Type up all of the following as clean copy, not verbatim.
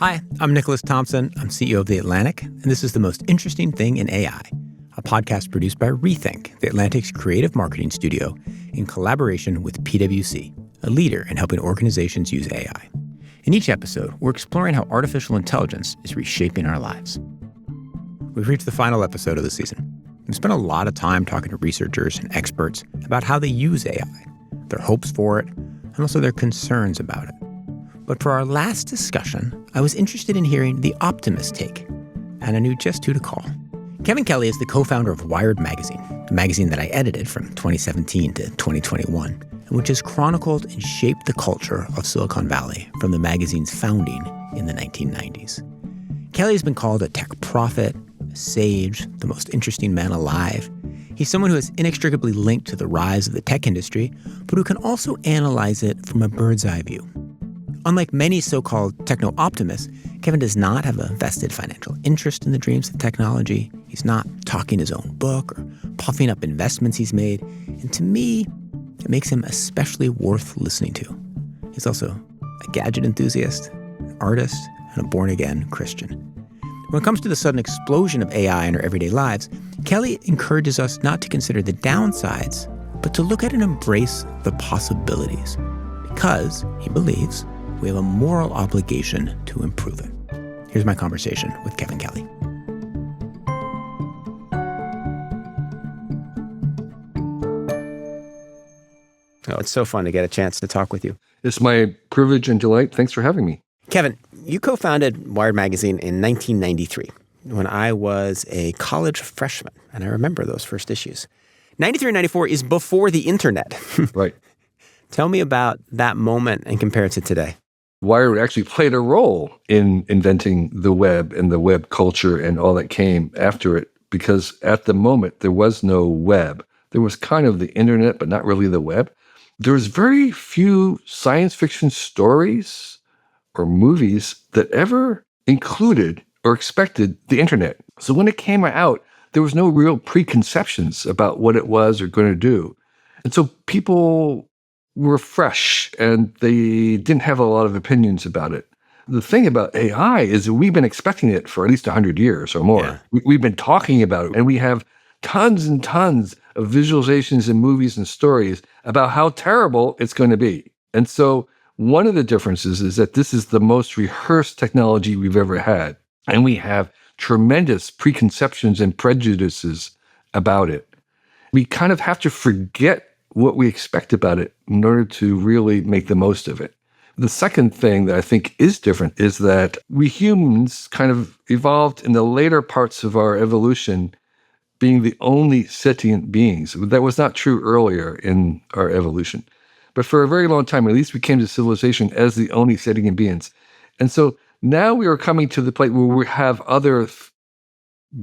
Hi, I'm Nicholas Thompson. I'm CEO of The Atlantic, and this is The Most Interesting Thing in AI, a podcast produced by Rethink, The Atlantic's creative marketing studio, in collaboration with PwC, a leader in helping organizations use AI. In each episode, we're exploring how artificial intelligence is reshaping our lives. We've reached the final episode of the season. We've spent a lot of time talking to researchers and experts about how they use AI, their hopes for it, and also their concerns about it. But for our last discussion, I was interested in hearing the Optimist take, and I knew just who to call. Kevin Kelly is the co-founder of Wired magazine, a magazine that I edited from 2017 to 2021, and which has chronicled and shaped the culture of Silicon Valley from the magazine's founding in the 1990s. Kelly has been called a tech prophet, a sage, the most interesting man alive. He's someone who is inextricably linked to the rise of the tech industry, but who can also analyze it from a bird's eye view. Unlike many so-called techno-optimists, Kevin does not have a vested financial interest in the dreams of technology. He's not talking his own book or puffing up investments he's made. And to me, it makes him especially worth listening to. He's also a gadget enthusiast, an artist, and a born-again Christian. When it comes to the sudden explosion of AI in our everyday lives, Kelly encourages us not to consider the downsides, but to look at and embrace the possibilities. Because, he believes, we have a moral obligation to improve it. Here's my conversation with Kevin Kelly. Oh, it's so fun to get a chance to talk with you. It's my privilege and delight. Thanks for having me. Kevin, you co-founded Wired magazine in 1993 when I was a college freshman, and I remember those first issues. 93 and 94 is before the internet. Right. Tell me about that moment and compare it to today. Wired actually played a role in inventing the web and the web culture and all that came after it, because at the moment there was no web. There was kind of the internet, but not really the web. There was very few science fiction stories or movies that ever included or expected the internet. So when it came out, there was no real preconceptions about what it was or going to do. And so people were fresh and they didn't have a lot of opinions about it. The thing about AI is that we've been expecting it for at least 100 years or more. Yeah. We've been talking about it, and we have tons and tons of visualizations and movies and stories about how terrible it's going to be. And so one of the differences is that this is the most rehearsed technology we've ever had. And we have tremendous preconceptions and prejudices about it. We kind of have to forget what we expect about it in order to really make the most of it. The second thing that I think is different is that we humans kind of evolved in the later parts of our evolution being the only sentient beings. That was not true earlier in our evolution. But for a very long time, at least we came to civilization as the only sentient beings. And so now we are coming to the place where we have other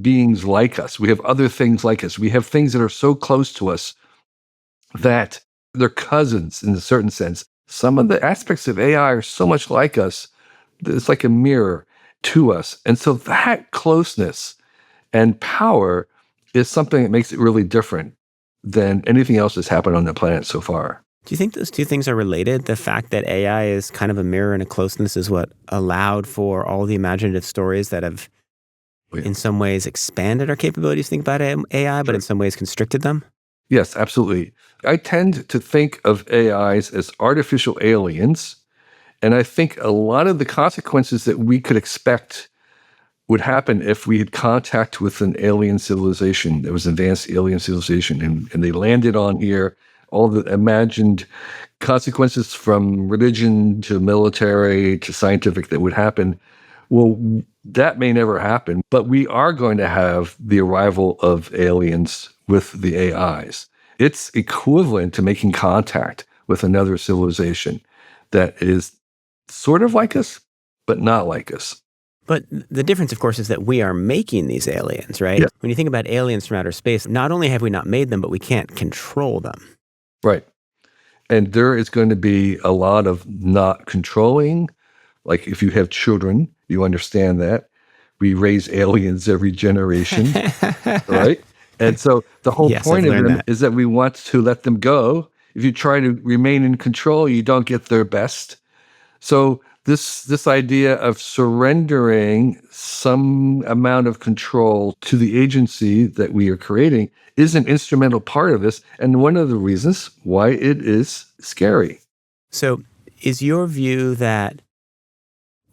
beings like us. We have other things like us. We have things that are so close to us that they're cousins in a certain sense. Some of the aspects of AI are so much like us that it's like a mirror to us. And so that closeness and power is something that makes it really different than anything else that's happened on the planet so far. Do you think those two things are related? The fact that AI is kind of a mirror and a closeness is what allowed for all the imaginative stories that have in some ways expanded our capabilities to think about AI, but in some ways constricted them? Yes, absolutely. I tend to think of AIs as artificial aliens, and I think a lot of the consequences that we could expect would happen if we had contact with an alien civilization that was advanced alien civilization, and they landed on here, all the imagined consequences from religion to military to scientific that would happen. Well, that may never happen, but we are going to have the arrival of aliens with the AIs. It's equivalent to making contact with another civilization that is sort of like us, but not like us. But the difference, of course, is that we are making these aliens, right? Yeah. When you think about aliens from outer space, not only have we not made them, but we can't control them. Right. And there is going to be a lot of not controlling. Like if you have children, you understand that. We raise aliens every generation, right? And so the whole point of them is that we want to let them go. If you try to remain in control, you don't get their best. So this idea of surrendering some amount of control to the agency that we are creating is an instrumental part of this, and one of the reasons why it is scary. So is your view that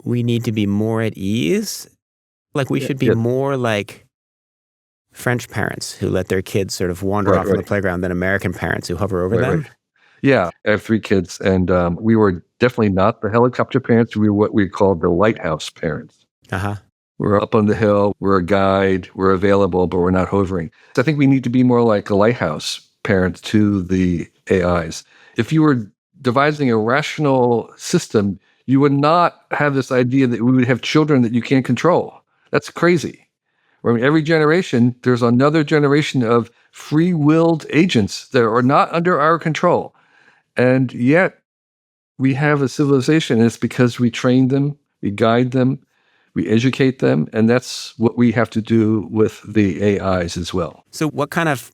we need to be more at ease? Like we should be more like French parents who let their kids sort of wander off on the playground than American parents who hover over them? Right. Yeah, I have 3 kids, and we were definitely not the helicopter parents. We were what we called the lighthouse parents. Uh-huh. We're up on the hill, we're a guide, we're available, but we're not hovering. So I think we need to be more like a lighthouse parent to the AIs. If you were devising a rational system, you would not have this idea that we would have children that you can't control. That's crazy. I mean, every generation, there's another generation of free-willed agents that are not under our control. And yet, we have a civilization, and it's because we train them, we guide them, we educate them, and that's what we have to do with the AIs as well. So what kind of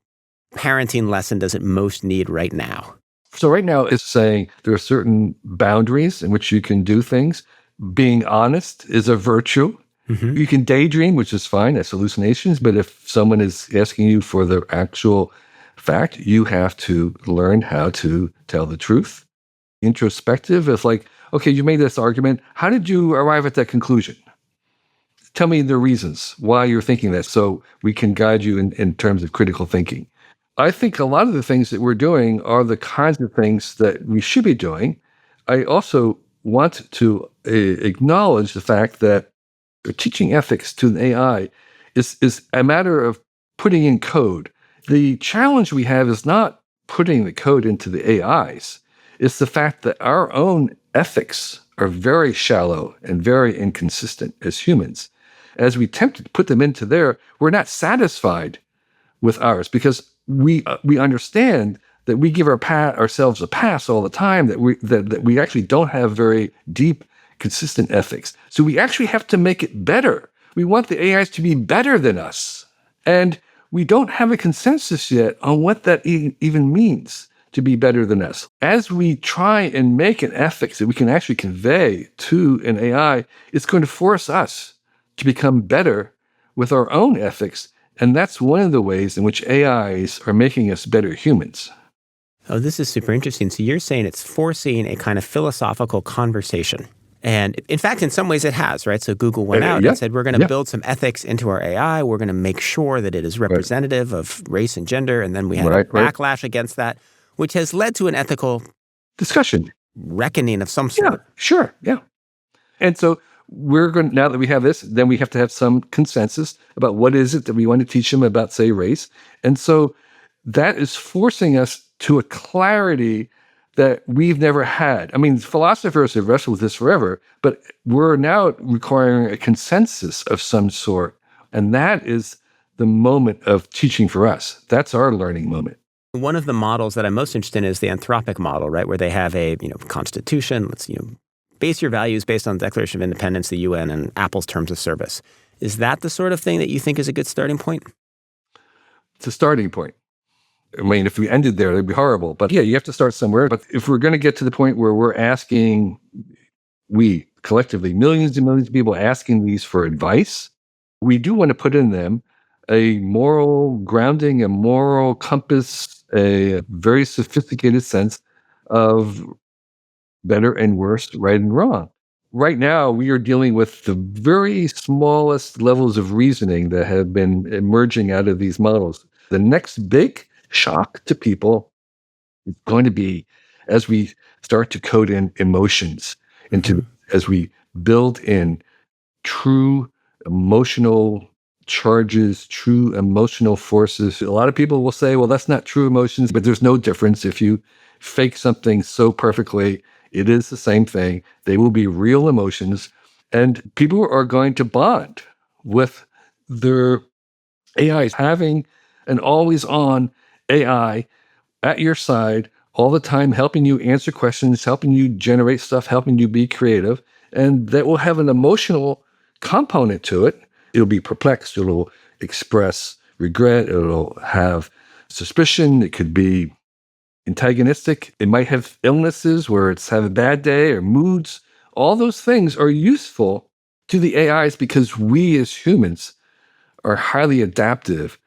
parenting lesson does it most need right now? So right now, it's saying there are certain boundaries in which you can do things. Being honest is a virtue. Mm-hmm. You can daydream, which is fine. That's hallucinations. But if someone is asking you for the actual fact, you have to learn how to tell the truth. Introspective is like, okay, you made this argument. How did you arrive at that conclusion? Tell me the reasons why you're thinking that so we can guide you in terms of critical thinking. I think a lot of the things that we're doing are the kinds of things that we should be doing. I also want to acknowledge the fact that teaching ethics to an AI is a matter of putting in code. The challenge we have is not putting the code into the AIs. It's the fact that our own ethics are very shallow and very inconsistent as humans. As we attempt to put them into there, we're not satisfied with ours because we understand that we give ourselves a pass all the time, that we actually don't have very deep, consistent ethics. So we actually have to make it better. We want the AIs to be better than us. And we don't have a consensus yet on what that even means to be better than us. As we try and make an ethics that we can actually convey to an AI, it's going to force us to become better with our own ethics. And that's one of the ways in which AIs are making us better humans. Oh, this is super interesting. So you're saying it's forcing a kind of philosophical conversation. And in fact, in some ways it has, right? So Google went out and said, we're going to build some ethics into our AI. We're going to make sure that it is representative of race and gender. And then we had a backlash against that, which has led to an ethical discussion, reckoning of some sort. Yeah, sure. Yeah. And so now that we have this, then we have to have some consensus about what is it that we want to teach them about, say, race. And so that is forcing us to a clarity that we've never had. I mean, philosophers have wrestled with this forever, but we're now requiring a consensus of some sort. And that is the moment of teaching for us. That's our learning moment. One of the models that I'm most interested in is the anthropic model, right? Where they have a, constitution, let's, base your values based on the Declaration of Independence, the UN, and Apple's terms of service. Is that the sort of thing that you think is a good starting point? It's a starting point. I mean, if we ended there, it'd be horrible. But yeah, you have to start somewhere. But if we're going to get to the point where we're asking, we collectively, millions and millions of people asking these for advice, we do want to put in them a moral grounding, a moral compass, a very sophisticated sense of better and worse, right and wrong. Right now, we are dealing with the very smallest levels of reasoning that have been emerging out of these models. The next big shock to people is going to be as we start to code in emotions as we build in true emotional charges, true emotional forces. A lot of people will say, well, that's not true emotions, but there's no difference. If you fake something so perfectly, it is the same thing. They will be real emotions. And people are going to bond with their AIs. Having an always-on AI at your side all the time, helping you answer questions, helping you generate stuff, helping you be creative. And that will have an emotional component to it. It'll be perplexed. It'll express regret. It'll have suspicion. It could be antagonistic. It might have illnesses where it's have a bad day or moods. all those things are useful to the AIs because we as humans are highly adaptive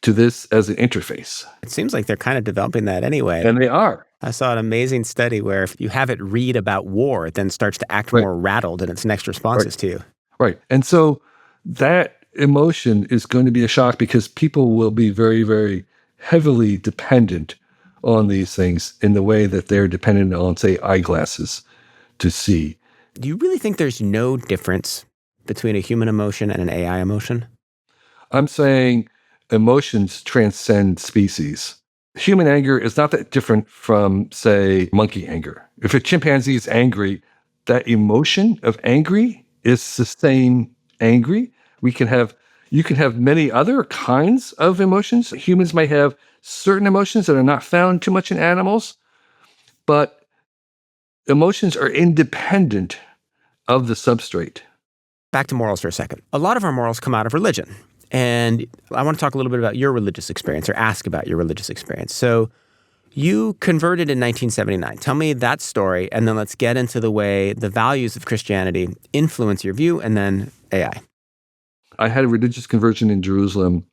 to this as an interface. It seems like they're kind of developing that anyway. And they are. I saw an amazing study where if you have it read about war, it then starts to act Right. more rattled in its next responses to you. Right. And so that emotion is going to be a shock because people will be very, very heavily dependent on these things in the way that they're dependent on, say, eyeglasses to see. Do you really think there's no difference between a human emotion and an AI emotion? I'm saying emotions transcend species. Human anger is not that different from, say, monkey anger. If a chimpanzee is angry, that emotion of angry is the same angry. You can have many other kinds of emotions. Humans might have certain emotions that are not found too much in animals, but emotions are independent of the substrate. Back to morals for a second. A lot of our morals come out of religion. And I want to talk a little bit about your religious experience, or ask about your religious experience. So you converted in 1979. Tell me that story, and then let's get into the way the values of Christianity influence your view, and then AI. I had a religious conversion in Jerusalem,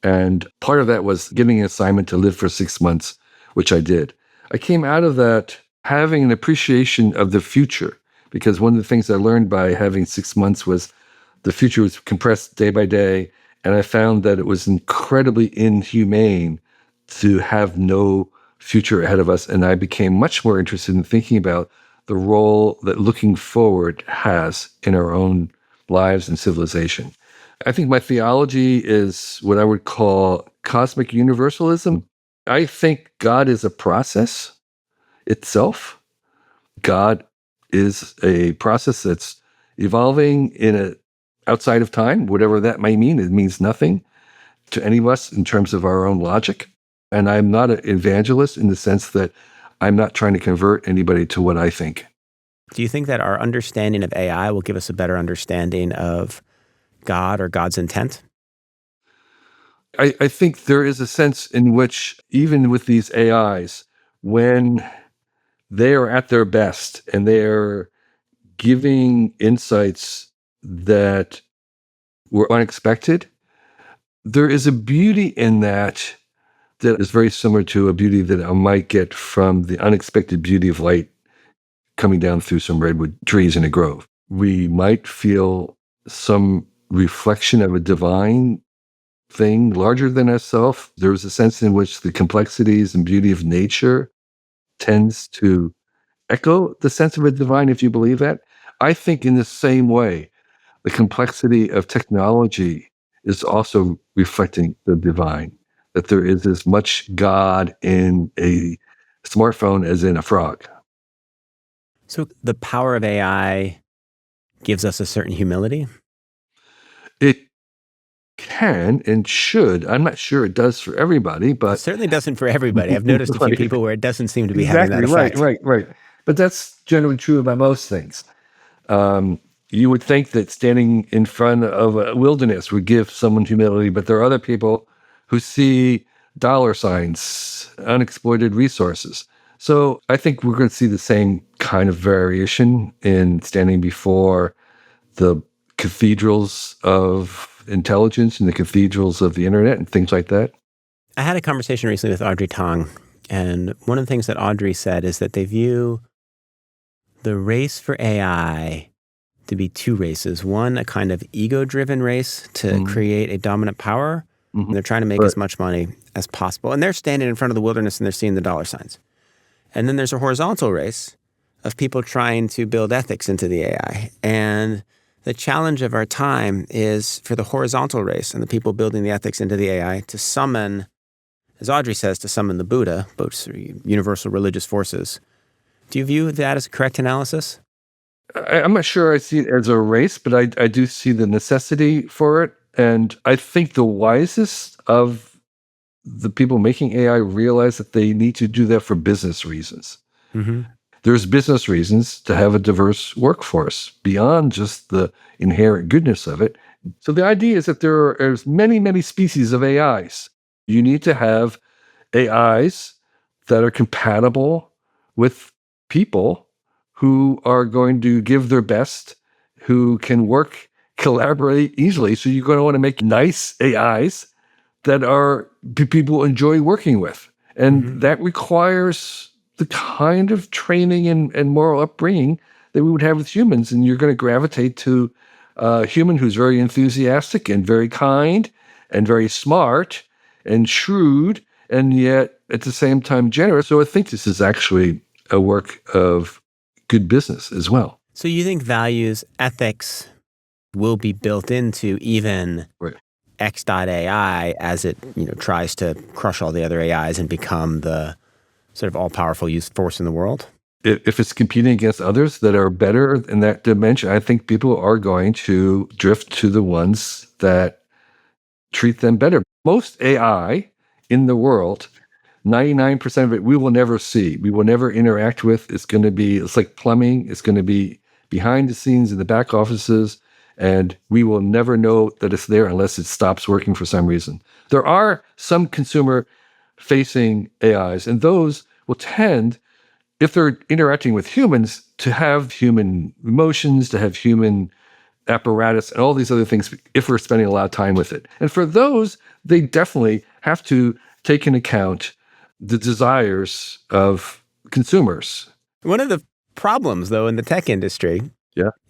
and part of that was getting an assignment to live for 6 months, which I did. I came out of that having an appreciation of the future, because one of the things I learned by having 6 months was the future was compressed day by day, and I found that it was incredibly inhumane to have no future ahead of us, and I became much more interested in thinking about the role that looking forward has in our own lives and civilization. I think my theology is what I would call cosmic universalism. I think God is a process itself. God is a process that's evolving outside of time, whatever that may mean. It means nothing to any of us in terms of our own logic. And I'm not an evangelist in the sense that I'm not trying to convert anybody to what I think. Do you think that our understanding of AI will give us a better understanding of God or God's intent? I think there is a sense in which, even with these AIs, when they are at their best and they're giving insights that were unexpected, there is a beauty in that is very similar to a beauty that I might get from the unexpected beauty of light coming down through some redwood trees in a grove. We might feel some reflection of a divine thing larger than ourselves. There is a sense in which the complexities and beauty of nature tends to echo the sense of a divine, if you believe that. I think in the same way, the complexity of technology is also reflecting the divine, that there is as much God in a smartphone as in a frog. So the power of AI gives us a certain humility? It can and should. I'm not sure it does for everybody, It but certainly doesn't for everybody. I've noticed a few Right. people where it doesn't seem to be having that Exactly, effect. right. But that's generally true about most things. You would think that standing in front of a wilderness would give someone humility, but there are other people who see dollar signs, unexploited resources. So I think we're going to see the same kind of variation in standing before the cathedrals of intelligence and the cathedrals of the internet and things like that. I had a conversation recently with Audrey Tong, and one of the things that Audrey said is that they view the race for AI to be two races. One, a kind of ego-driven race to create a dominant power. And they're trying to make Right. as much money as possible. And they're standing in front of the wilderness and they're seeing the dollar signs. And then there's a horizontal race of people trying to build ethics into the AI. And the challenge of our time is for the horizontal race and the people building the ethics into the AI to summon, as Audrey says, to summon the Buddha, both universal religious forces. Do you view that as a correct analysis? I'm not sure I see it as a race, but I do see the necessity for it. And I think the wisest of the people making AI realize that they need to do that for business reasons. Mm-hmm. There's business reasons to have a diverse workforce beyond just the inherent goodness of it. So the idea is that there are many, many species of AIs. You need to have AIs that are compatible with people who are going to give their best, who can work, collaborate easily. So you're going to want to make nice AIs that are people enjoy working with. And that requires the kind of training and moral upbringing that we would have with humans. And you're going to gravitate to a human who's very enthusiastic and very kind and very smart and shrewd, and yet at the same time generous. So I think this is actually a work of good business as well. So you think values, ethics will be built into even X.AI as it tries to crush all the other AIs and become the sort of all-powerful force in the world? If it's competing against others that are better in that dimension, I think people are going to drift to the ones that treat them better. Most AI in the world, 99% of it, we will never see. We will never interact with. It's like plumbing. It's going to be behind the scenes in the back offices, and we will never know that it's there unless it stops working for some reason. There are some consumer-facing AIs, and those will tend, if they're interacting with humans, to have human emotions, to have human apparatus, and all these other things, if we're spending a lot of time with it. And for those, they definitely have to take into account the desires of consumers. One of the problems, though, in the tech industry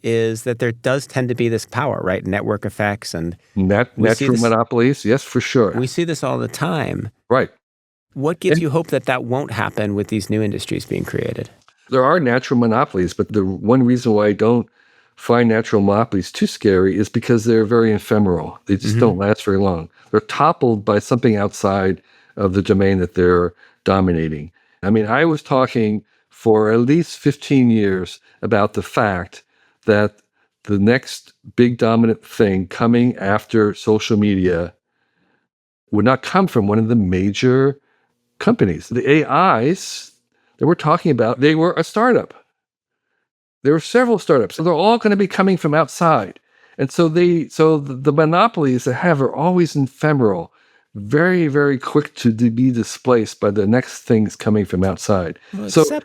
is that there does tend to be this power, right? Network effects and natural monopolies. Yes, for sure. We see this all the time. Right. What gives you hope that that won't happen with these new industries being created? There are natural monopolies, but the one reason why I don't find natural monopolies too scary is because they're very ephemeral. They just don't last very long. They're toppled by something outside of the domain that they're dominating. I mean, I was talking for at least 15 years about the fact that the next big dominant thing coming after social media would not come from one of the major companies. The AIs that we're talking about, they were a startup. There were several startups. So they're all going to be coming from outside. And so the monopolies they have are always ephemeral, very, very quick to be displaced by the next things coming from outside. Well,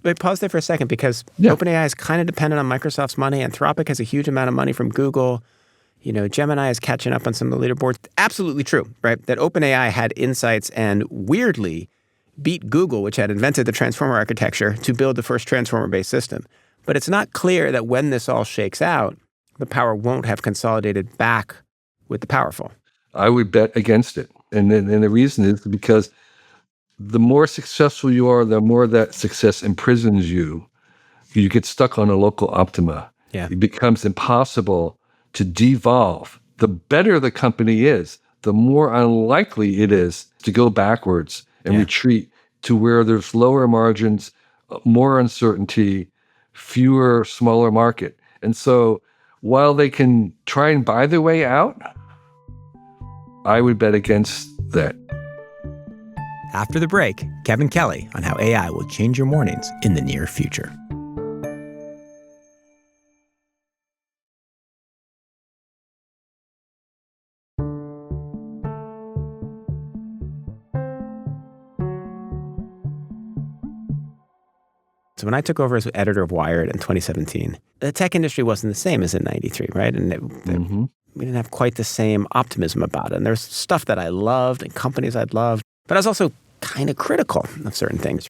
but pause there for a second, because OpenAI is kind of dependent on Microsoft's money. Anthropic has a huge amount of money from Google. Gemini is catching up on some of the leaderboards. Absolutely true, right? That OpenAI had insights and weirdly beat Google, which had invented the transformer architecture, to build the first transformer-based system. But it's not clear that when this all shakes out, the power won't have consolidated back with the powerful. I would bet against it. And the reason is because the more successful you are, the more that success imprisons you. You get stuck on a local optima. Yeah. It becomes impossible to devolve. The better the company is, the more unlikely it is to go backwards and retreat to where there's lower margins, more uncertainty, fewer, smaller market. And so while they can try and buy their way out, I would bet against that. After the break, Kevin Kelly on how AI will change your mornings in the near future. So when I took over as editor of Wired in 2017, the tech industry wasn't the same as in 93, right? And we didn't have quite the same optimism about it. And there's stuff that I loved and companies I'd loved, but I was also kind of critical of certain things.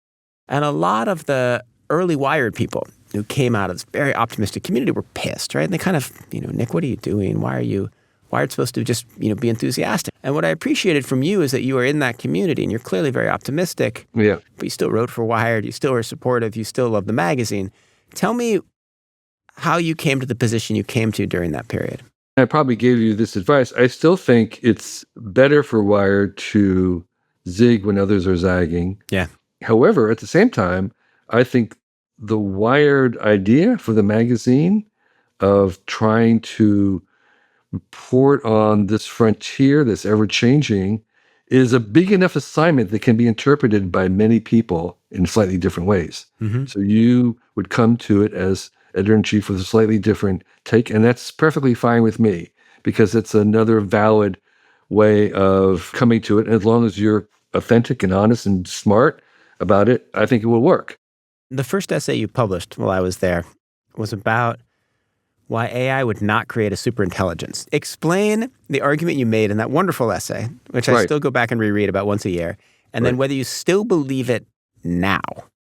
And a lot of the early Wired people who came out of this very optimistic community were pissed, right? And they kind of, Nick, what are you doing? Why are you Wired supposed to just, be enthusiastic? And what I appreciated from you is that you are in that community and you're clearly very optimistic. Yeah. But you still wrote for Wired. You still were supportive. You still love the magazine. Tell me how you came to the position you came to during that period. I probably gave you this advice. I still think it's better for Wired to zig when others are zagging. Yeah. However, at the same time, I think the Wired idea for the magazine of trying to report on this frontier that's ever-changing is a big enough assignment that can be interpreted by many people in slightly different ways. So you would come to it as editor-in-chief with a slightly different take, and that's perfectly fine with me because it's another valid way of coming to it. And as long as you're authentic and honest and smart about it, I think it will work. The first essay you published while I was there was about why AI would not create a superintelligence. Explain the argument you made in that wonderful essay, which I still go back and reread about once a year, and then whether you still believe it now.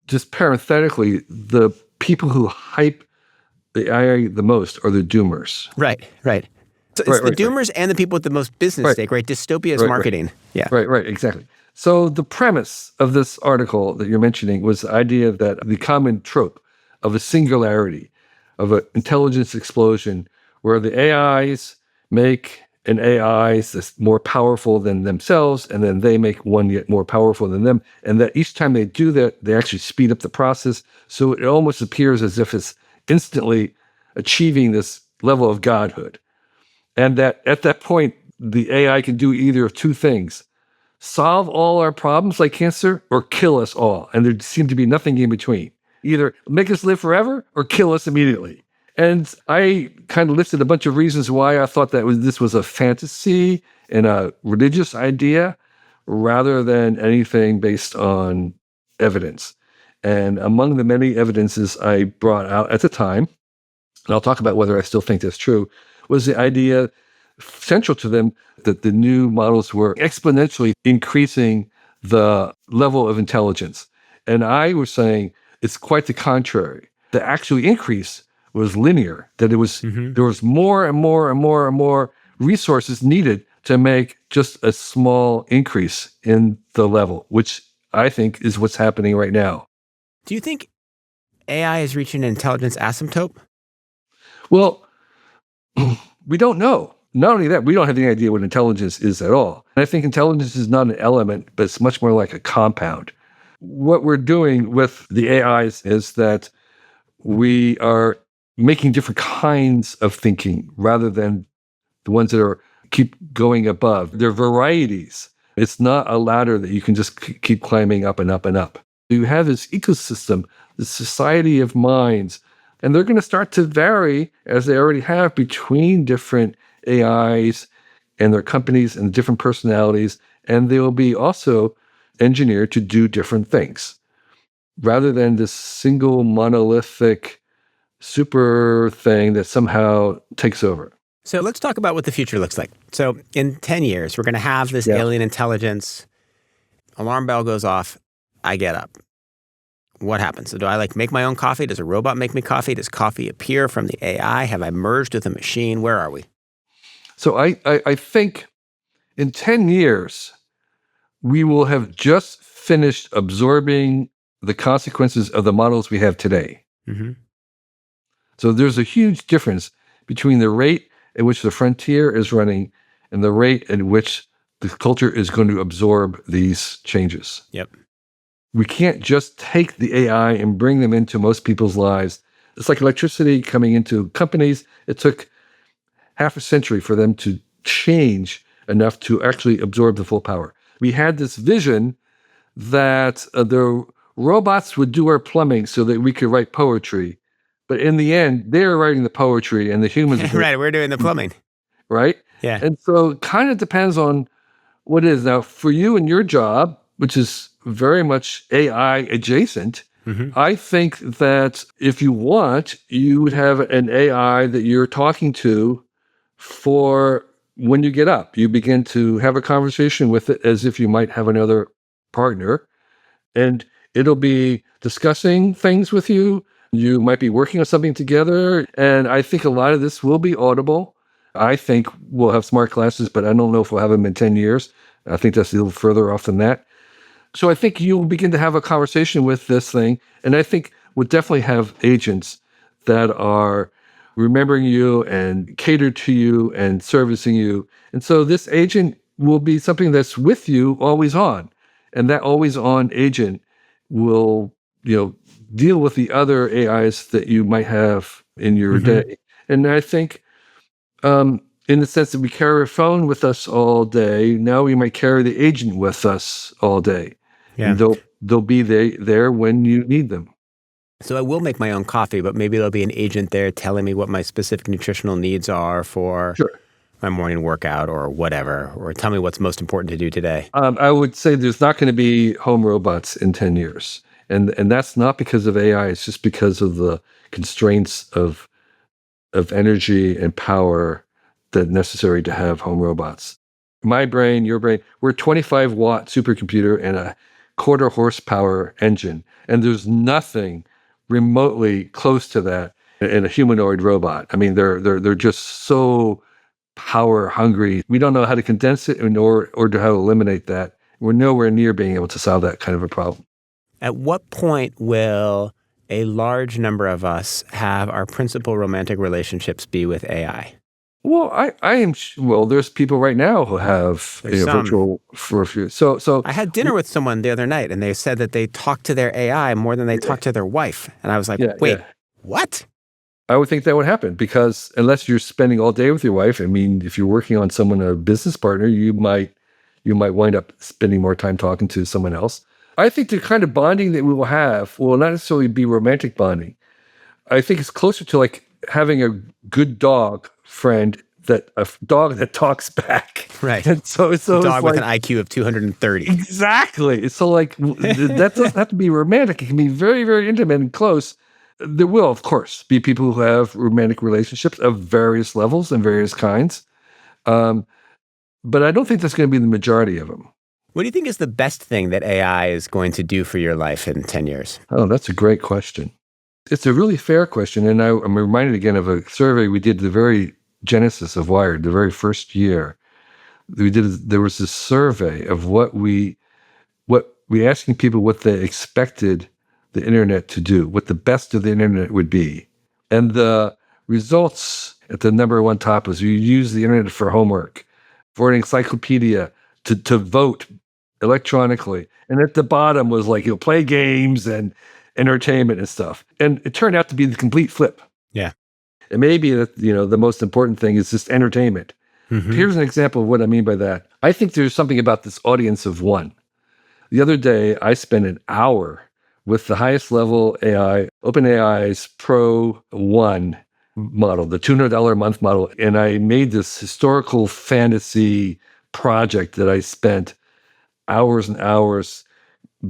Just parenthetically, the people who hype the AI the most are the doomers. Right. So it's the doomers and the people with the most business stake, right? Dystopia is marketing. Yeah. Right, exactly. So the premise of this article that you're mentioning was the idea that the common trope of a singularity, of an intelligence explosion, where the AIs make an AI that's more powerful than themselves, and then they make one yet more powerful than them, and that each time they do that, they actually speed up the process. So it almost appears as if it's instantly achieving this level of godhood. And that at that point, the AI can do either of two things: solve all our problems like cancer or kill us all. And there seemed to be nothing in between. Either make us live forever or kill us immediately. And I kind of listed a bunch of reasons why I thought that this was a fantasy and a religious idea rather than anything based on evidence. And among the many evidences I brought out at the time, and I'll talk about whether I still think that's true, was the idea central to them that the new models were exponentially increasing the level of intelligence. And I was saying it's quite the contrary. The actual increase was linear, that it was there was more and more and more and more resources needed to make just a small increase in the level, which I think is what's happening right now. Do you think AI is reaching an intelligence asymptote? Well, we don't know. Not only that, we don't have any idea what intelligence is at all. And I think intelligence is not an element, but it's much more like a compound. What we're doing with the AIs is that we are making different kinds of thinking rather than the ones that keep going above. They're varieties. It's not a ladder that you can just keep climbing up and up and up. You have this ecosystem, this society of minds, and they're going to start to vary, as they already have, between different AIs and their companies and different personalities, and they will be also engineered to do different things. Rather than this single monolithic super thing that somehow takes over. So let's talk about what the future looks like. So in 10 years, we're going to have this alien intelligence. Alarm bell goes off. I get up. What happens? So do I make my own coffee? Does a robot make me coffee? Does coffee appear from the AI? Have I merged with a machine? Where are we? So I think in 10 years, we will have just finished absorbing the consequences of the models we have today. Mm-hmm. So there's a huge difference between the rate at which the frontier is running and the rate at which the culture is going to absorb these changes. Yep. We can't just take the AI and bring them into most people's lives. It's like electricity coming into companies. It took half a century for them to change enough to actually absorb the full power. We had this vision that the robots would do our plumbing so that we could write poetry. But in the end, they're writing the poetry and the humans are right, we're doing the plumbing. Right? Yeah. And so it kind of depends on what it is. Now, for you and your job, which is very much AI adjacent, I think that if you want, you would have an AI that you're talking to for when you get up. You begin to have a conversation with it as if you might have another partner, and it'll be discussing things with you. You might be working on something together, and I think a lot of this will be audible. I think we'll have smart glasses, but I don't know if we'll have them in 10 years. I think that's a little further off than that. So I think you'll begin to have a conversation with this thing, and I think we'll definitely have agents that are remembering you and cater to you and servicing you. And so this agent will be something that's with you always on, and that always on agent will, deal with the other AIs that you might have in your day. And I think in the sense that we carry a phone with us all day, now we might carry the agent with us all day. Yeah. And they'll be there when you need them. So I will make my own coffee, but maybe there'll be an agent there telling me what my specific nutritional needs are for my morning workout or whatever, or tell me what's most important to do today. I would say there's not going to be home robots in 10 years. And that's not because of AI, it's just because of the constraints of energy and power that necessary to have home robots. My brain, your brain, we're a 25-watt supercomputer and a quarter horsepower engine. And there's nothing remotely close to that in a humanoid robot. I mean, they're just so power hungry. We don't know how to condense it or to how to eliminate that. We're nowhere near being able to solve that kind of a problem. At what point will a large number of us have our principal romantic relationships be with AI? Well, I am. Well, there's people right now who have virtual for a few. So I had dinner with someone the other night, and they said that they talk to their AI more than they talk to their wife. And I was like, wait, what? I would think that would happen because unless you're spending all day with your wife, I mean, if you're working on someone, a business partner, you might wind up spending more time talking to someone else. I think the kind of bonding that we will have will not necessarily be romantic bonding. I think it's closer to like having a good dog friend, a dog that talks back. Right. And so a dog with an IQ of 230. Exactly. So like that doesn't have to be romantic. It can be very, very intimate and close. There will, of course, be people who have romantic relationships of various levels and various kinds. But I don't think that's going to be the majority of them. What do you think is the best thing that AI is going to do for your life in 10 years? Oh, that's a great question. It's a really fair question. And I'm reminded again of a survey we did at the very genesis of Wired, the very first year. There was this survey of what we asking people what they expected the internet to do, what the best of the internet would be. And the results at the number one top was you use the internet for homework, for an encyclopedia, to vote electronically. And at the bottom was like, play games and entertainment and stuff. And it turned out to be the complete flip. Yeah. And maybe that, the most important thing is just entertainment. Mm-hmm. Here's an example of what I mean by that. I think there's something about this audience of one. The other day, I spent an hour with the highest level AI, OpenAI's Pro 1 model, the $200 a month model. And I made this historical fantasy project that I spent hours and hours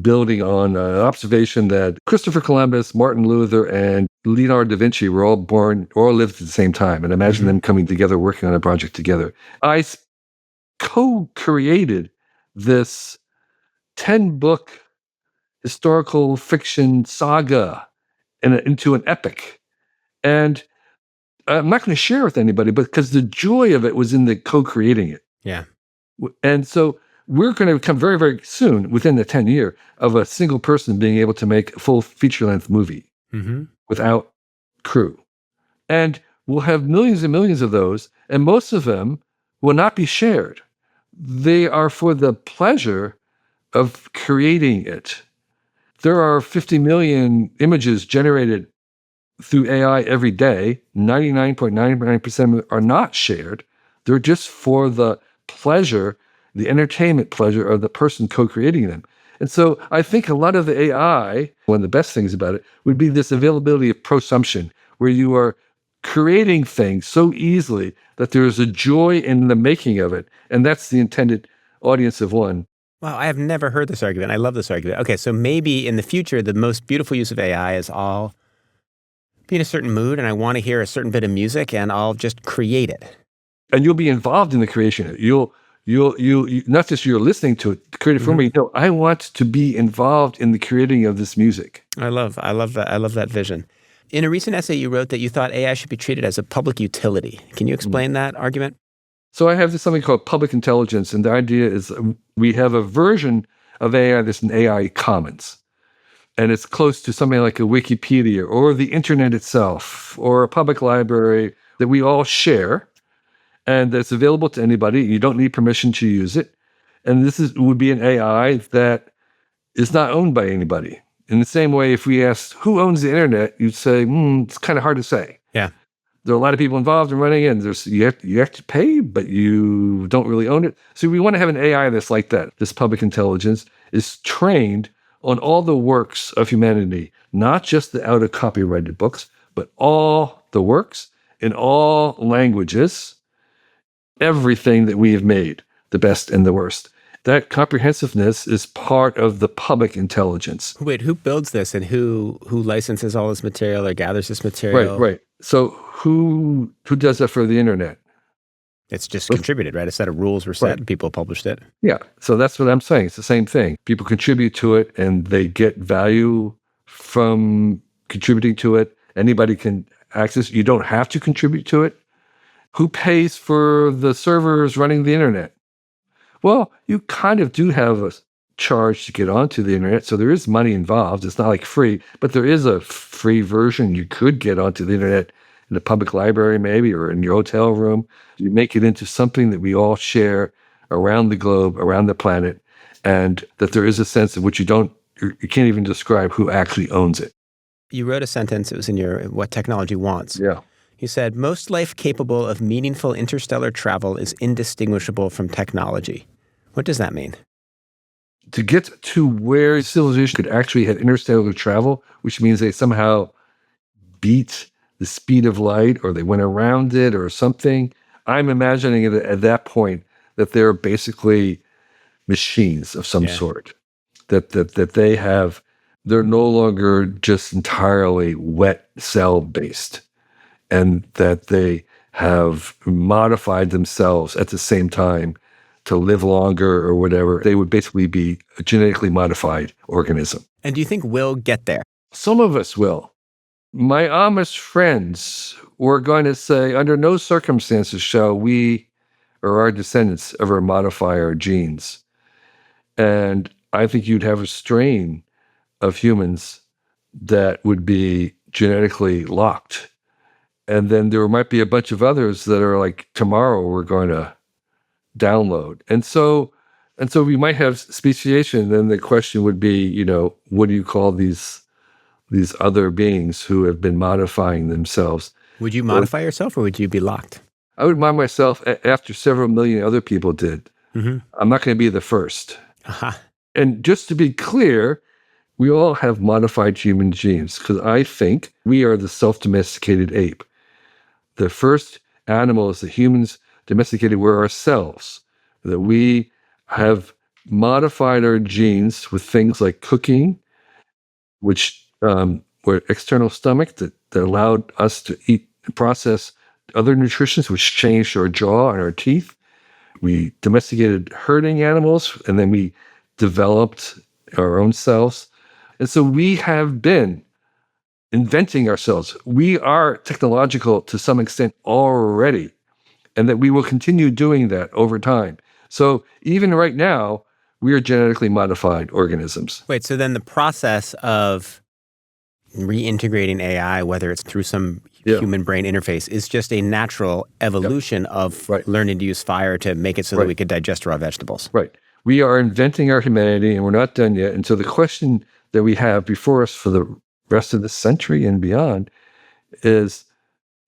building on an observation that Christopher Columbus, Martin Luther, and Leonardo da Vinci were all lived at the same time. And imagine them coming together, working on a project together. I co-created this 10-book historical fiction saga into an epic. And I'm not going to share with anybody, but because the joy of it was in the co-creating it. Yeah. And so we're going to come very, very soon, within the 10 year, of a single person being able to make a full feature-length movie without crew. And we'll have millions and millions of those, and most of them will not be shared. They are for the pleasure of creating it. There are 50 million images generated through AI every day. 99.99% are not shared. They're just for the pleasure, the entertainment pleasure of the person co-creating them. And so I think a lot of the AI, one of the best things about it, would be this availability of prosumption, where you are creating things so easily that there is a joy in the making of it. And that's the intended audience of one. Wow, I have never heard this argument. I love this argument. Okay, so maybe in the future, the most beautiful use of AI is I'll be in a certain mood and I want to hear a certain bit of music and I'll just create it. And you'll be involved in the creation. You'll not just you're listening to it, created for me. No, I want to be involved in the creating of this music. I love that. I love that vision. In a recent essay, you wrote that you thought AI should be treated as a public utility. Can you explain that argument? So I have something called public intelligence, and the idea is we have a version of AI that's an AI commons. And it's close to something like a Wikipedia or the internet itself or a public library that we all share and that's available to anybody. You don't need permission to use it. And this would be an AI that is not owned by anybody. In the same way, if we asked who owns the internet, you'd say, it's kind of hard to say. Yeah. There are a lot of people involved in running it. You have to pay, but you don't really own it. So we want to have an AI that's like that. This public intelligence is trained on all the works of humanity, not just the out-of-copyrighted books, but all the works in all languages, everything that we have made, the best and the worst. That comprehensiveness is part of the public intelligence. Wait, who builds this and who licenses all this material or gathers this Right, material? right. So who does that for the internet? It's just contributed, right? A set of rules were set and people published it. Yeah. So that's what I'm saying. It's the same thing. People contribute to it and they get value from contributing to it. Anybody can access. You don't have to contribute to it. Who pays for the servers running the internet? Well, you kind of do have a charge to get onto the internet. So there is money involved. It's not like free, but there is a free version. You could get onto the internet in a public library, maybe, or in your hotel room. You make it into something that we all share around the globe, around the planet, and that there is a sense in which you can't even describe who actually owns it. You wrote a sentence, it was in your What Technology Wants. Yeah. You said, most life capable of meaningful interstellar travel is indistinguishable from technology. What does that mean? To get to where civilization could actually have interstellar travel, which means they somehow beat the speed of light or they went around it or something, I'm imagining it at that point that they're basically machines of some sort, that they're no longer just entirely wet cell based, and that they have modified themselves at the same time to live longer or whatever. They would basically be a genetically modified organism. And do you think we'll get there? Some of us will. My Amish friends were going to say, under no circumstances shall we or our descendants ever modify our genes. And I think you'd have a strain of humans that would be genetically locked. And then there might be a bunch of others that are like, tomorrow we're going to download. And so we might have speciation. Then the question would be, what do you call these other beings who have been modifying themselves? Would you modify yourself or would you be locked? I would mind myself after several million other people did. Mm-hmm. I'm not going to be the first. Uh-huh. And just to be clear, we all have modified human genes because I think we are the self-domesticated ape. The first animals that humans domesticated were ourselves, that we have modified our genes with things like cooking, which were external stomach that allowed us to eat and process other nutritions, which changed our jaw and our teeth. We domesticated herding animals, and then we developed our own selves. And so we have been inventing ourselves. We are technological to some extent already, and that we will continue doing that over time. So even right now, we are genetically modified organisms. Wait, so then the process of reintegrating AI, whether it's through some human brain interface, is just a natural evolution of learning to use fire to make it so that we could digest raw vegetables. Right. We are inventing our humanity, and we're not done yet. And so the question that we have before us for the rest of the century and beyond is,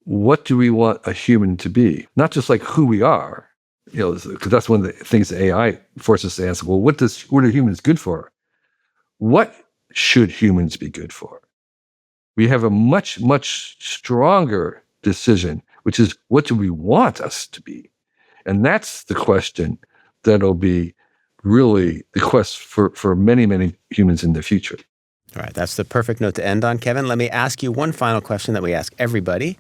what do we want a human to be? Not just like who we are, because that's one of the things that AI forces us to ask. Well, what are humans good for? What should humans be good for? We have a much, much stronger decision, which is, what do we want us to be? And that's the question that'll be really the quest for many, many humans in the future. All right, that's the perfect note to end on, Kevin. Let me ask you one final question that we ask everybody.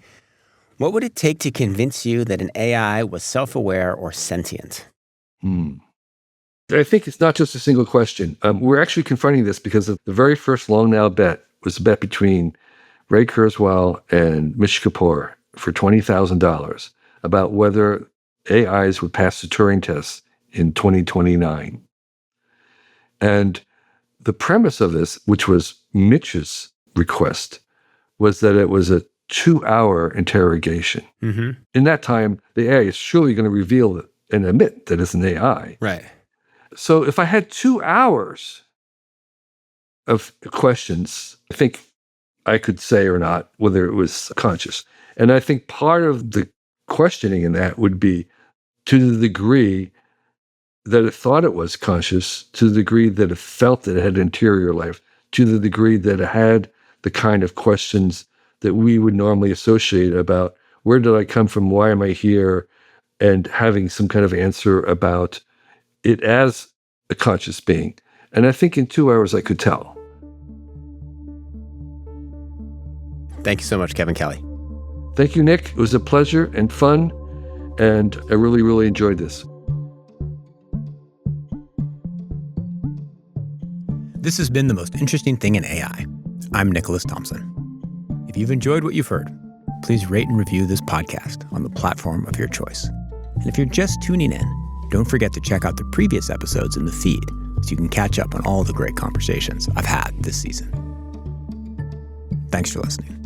What would it take to convince you that an AI was self-aware or sentient? I think it's not just a single question. We're actually confronting this because of the very first long now bet was a bet between Ray Kurzweil and Mitch Kapoor for $20,000 about whether AIs would pass the Turing test in 2029. And the premise of this, which was Mitch's request, was that it was a 2-hour interrogation. Mm-hmm. In that time, the AI is surely going to reveal and admit that it's an AI. Right. So if I had 2 hours of questions, I think I could say or not whether it was conscious. And I think part of the questioning in that would be to the degree that it thought it was conscious, to the degree that it felt that it had interior life, to the degree that it had the kind of questions that we would normally associate about where did I come from, why am I here, and having some kind of answer about it as a conscious being. And I think in 2 hours I could tell. Thank you so much, Kevin Kelly. Thank you, Nick. It was a pleasure and fun, and I really, really enjoyed this. This has been The Most Interesting Thing in AI. I'm Nicholas Thompson. If you've enjoyed what you've heard, please rate and review this podcast on the platform of your choice. And if you're just tuning in, don't forget to check out the previous episodes in the feed so you can catch up on all the great conversations I've had this season. Thanks for listening.